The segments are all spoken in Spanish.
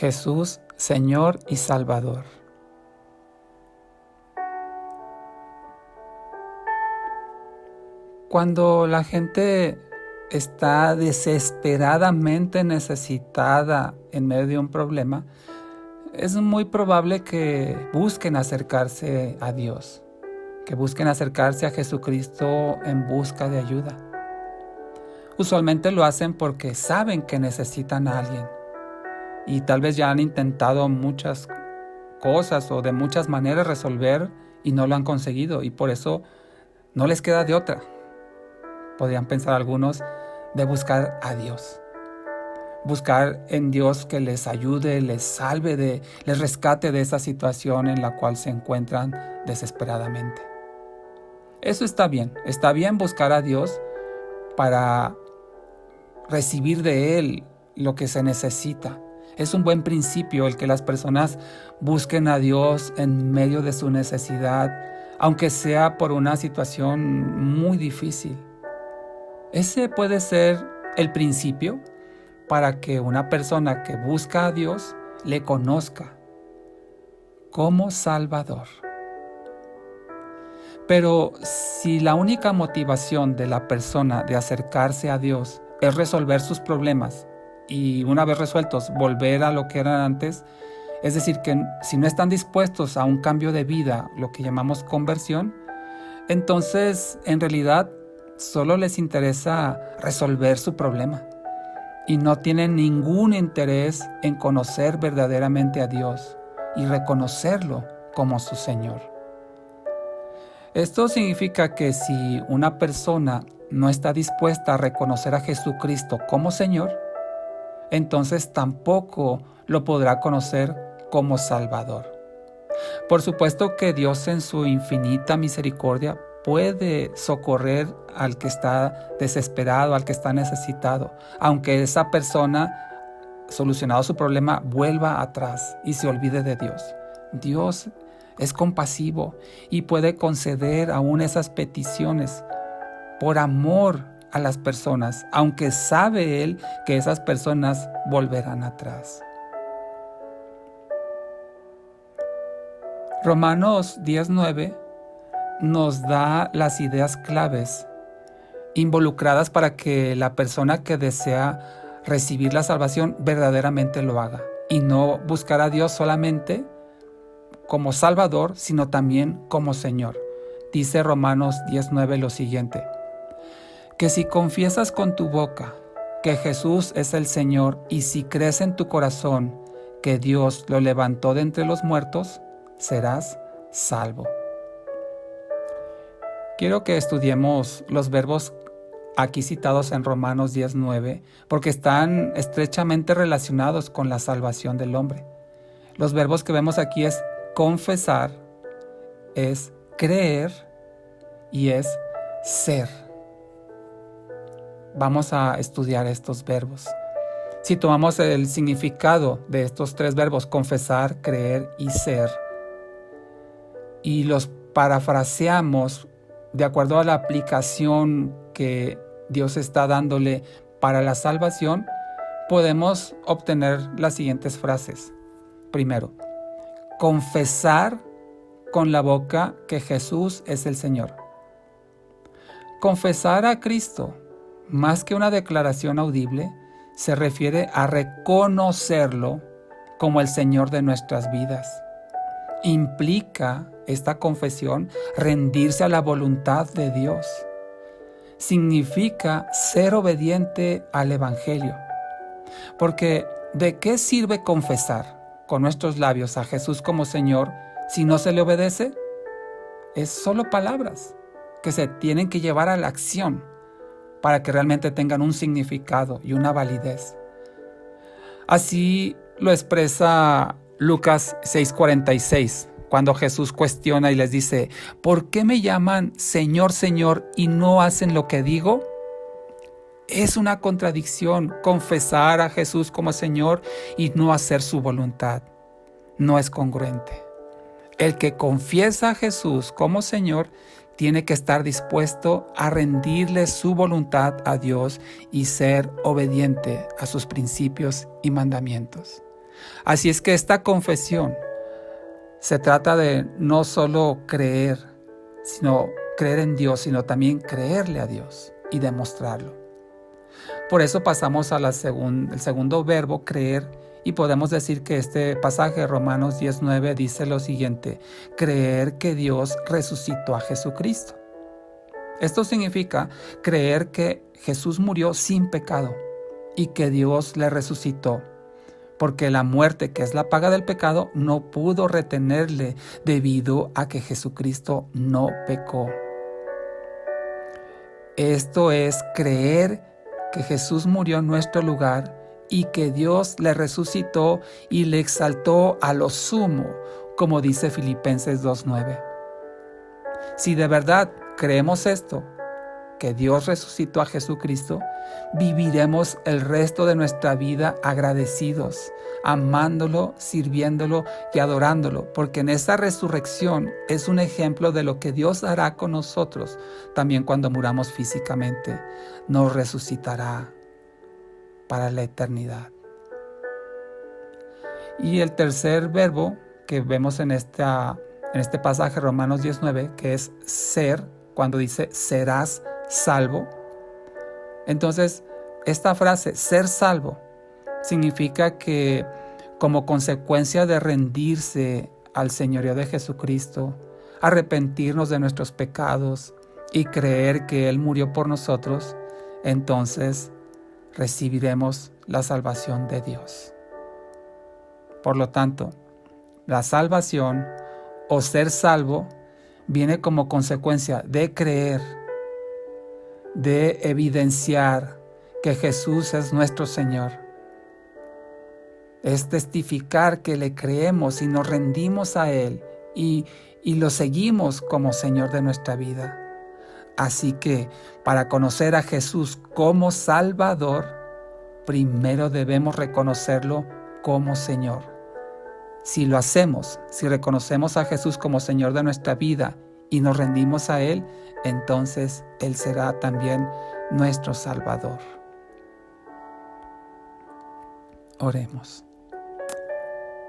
Jesús, Señor y Salvador. Cuando la gente está desesperadamente necesitada en medio de un problema, es muy probable que busquen acercarse a Dios, que busquen acercarse a Jesucristo en busca de ayuda. Usualmente lo hacen porque saben que necesitan a alguien y tal vez ya han intentado muchas cosas o de muchas maneras resolver y no lo han conseguido, y por eso no les queda de otra. Podrían pensar algunos de buscar a Dios. Buscar en Dios que les ayude, les salve, les rescate de esa situación en la cual se encuentran desesperadamente. Eso está bien buscar a Dios para recibir de Él lo que se necesita. Es un buen principio el que las personas busquen a Dios en medio de su necesidad, aunque sea por una situación muy difícil. Ese puede ser el principio para que una persona que busca a Dios le conozca como Salvador. Pero si la única motivación de la persona de acercarse a Dios es resolver sus problemas y una vez resueltos volver a lo que eran antes, es decir, que si no están dispuestos a un cambio de vida, lo que llamamos conversión, entonces en realidad solo les interesa resolver su problema y no tienen ningún interés en conocer verdaderamente a Dios y reconocerlo como su Señor. Esto significa que si una persona no está dispuesta a reconocer a Jesucristo como Señor, entonces tampoco lo podrá conocer como Salvador. Por supuesto que Dios en su infinita misericordia puede socorrer al que está desesperado, al que está necesitado, aunque esa persona, solucionado su problema, vuelva atrás y se olvide de Dios. Dios es compasivo y puede conceder aún esas peticiones por amor a las personas, aunque sabe Él que esas personas volverán atrás. Romanos 10:9 nos da las ideas claves involucradas para que la persona que desea recibir la salvación verdaderamente lo haga y no buscar a Dios solamente como Salvador, sino también como Señor. Dice Romanos 10:9 lo siguiente: que si confiesas con tu boca que Jesús es el Señor y si crees en tu corazón que Dios lo levantó de entre los muertos, serás salvo. Quiero que estudiemos los verbos aquí citados en Romanos 10:9 porque están estrechamente relacionados con la salvación del hombre. Los verbos que vemos aquí es confesar, es creer y es ser. Vamos a estudiar estos verbos. Si tomamos el significado de estos tres verbos, confesar, creer y ser, y los parafraseamos de acuerdo a la aplicación que Dios está dándole para la salvación, podemos obtener las siguientes frases. Primero, confesar con la boca que Jesús es el Señor. Confesar a Cristo, más que una declaración audible, se refiere a reconocerlo como el Señor de nuestras vidas. Implica esta confesión rendirse a la voluntad de Dios. Significa ser obediente al Evangelio. Porque ¿de qué sirve confesar con nuestros labios a Jesús como Señor si no se le obedece? Es solo palabras que se tienen que llevar a la acción para que realmente tengan un significado y una validez. Así lo expresa Lucas 6:46, cuando Jesús cuestiona y les dice: ¿por qué me llaman Señor, Señor y no hacen lo que digo? Es una contradicción confesar a Jesús como Señor y no hacer su voluntad. No es congruente. El que confiesa a Jesús como Señor tiene que estar dispuesto a rendirle su voluntad a Dios y ser obediente a sus principios y mandamientos. Así es que esta confesión se trata de no solo creer, sino creer en Dios, sino también creerle a Dios y demostrarlo. Por eso pasamos al segundo verbo, creer, y podemos decir que este pasaje de Romanos 10:9 dice lo siguiente: creer que Dios resucitó a Jesucristo. Esto significa creer que Jesús murió sin pecado y que Dios le resucitó, porque la muerte, que es la paga del pecado, no pudo retenerle debido a que Jesucristo no pecó. Esto es creer que Jesús murió en nuestro lugar y que Dios le resucitó y le exaltó a lo sumo, como dice Filipenses 2:9. Si de verdad creemos esto, que Dios resucitó a Jesucristo, viviremos el resto de nuestra vida agradecidos, amándolo, sirviéndolo y adorándolo, porque en esa resurrección es un ejemplo de lo que Dios hará con nosotros también cuando muramos físicamente. Nos resucitará para la eternidad. Y el tercer verbo que vemos en este pasaje, Romanos 10:9, que es ser, cuando dice serás salvo. Entonces, esta frase, ser salvo, significa que como consecuencia de rendirse al señorío de Jesucristo, arrepentirnos de nuestros pecados y creer que Él murió por nosotros, entonces recibiremos la salvación de Dios. Por lo tanto, la salvación o ser salvo viene como consecuencia de creer, de evidenciar que Jesús es nuestro Señor. Es testificar que le creemos y nos rendimos a Él y lo seguimos como Señor de nuestra vida. Así que para conocer a Jesús como Salvador, primero debemos reconocerlo como Señor. Si lo hacemos, si reconocemos a Jesús como Señor de nuestra vida y nos rendimos a Él, entonces Él será también nuestro Salvador. Oremos.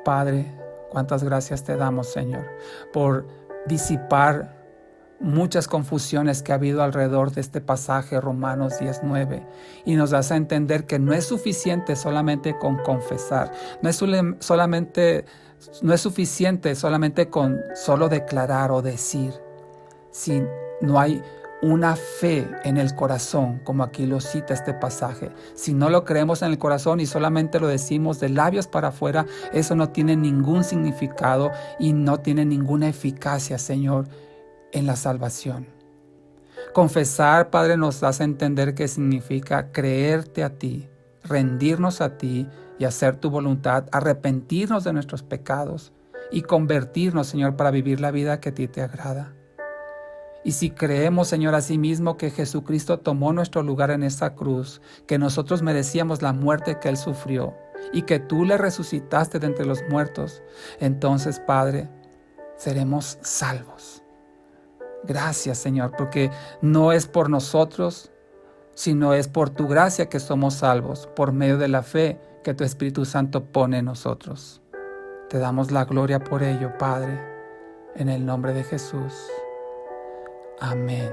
Padre, cuántas gracias te damos, Señor, por disipar muchas confusiones que ha habido alrededor de este pasaje, Romanos 10:9, y nos das a entender que no es suficiente solamente con confesar, no es suficiente solamente con solo declarar o decir, si no hay una fe en el corazón, como aquí lo cita este pasaje. Si no lo creemos en el corazón y solamente lo decimos de labios para afuera, eso no tiene ningún significado y no tiene ninguna eficacia, Señor, en la salvación. Confesar, Padre, nos das a entender que significa creerte a ti, rendirnos a ti y hacer tu voluntad, arrepentirnos de nuestros pecados y convertirnos, Señor, para vivir la vida que a ti te agrada. Y si creemos, Señor, asimismo que Jesucristo tomó nuestro lugar en esa cruz, que nosotros merecíamos la muerte que Él sufrió y que tú le resucitaste de entre los muertos, entonces, Padre, seremos salvos. Gracias, Señor, porque no es por nosotros, sino es por tu gracia que somos salvos, por medio de la fe que tu Espíritu Santo pone en nosotros. Te damos la gloria por ello, Padre, en el nombre de Jesús. Amén.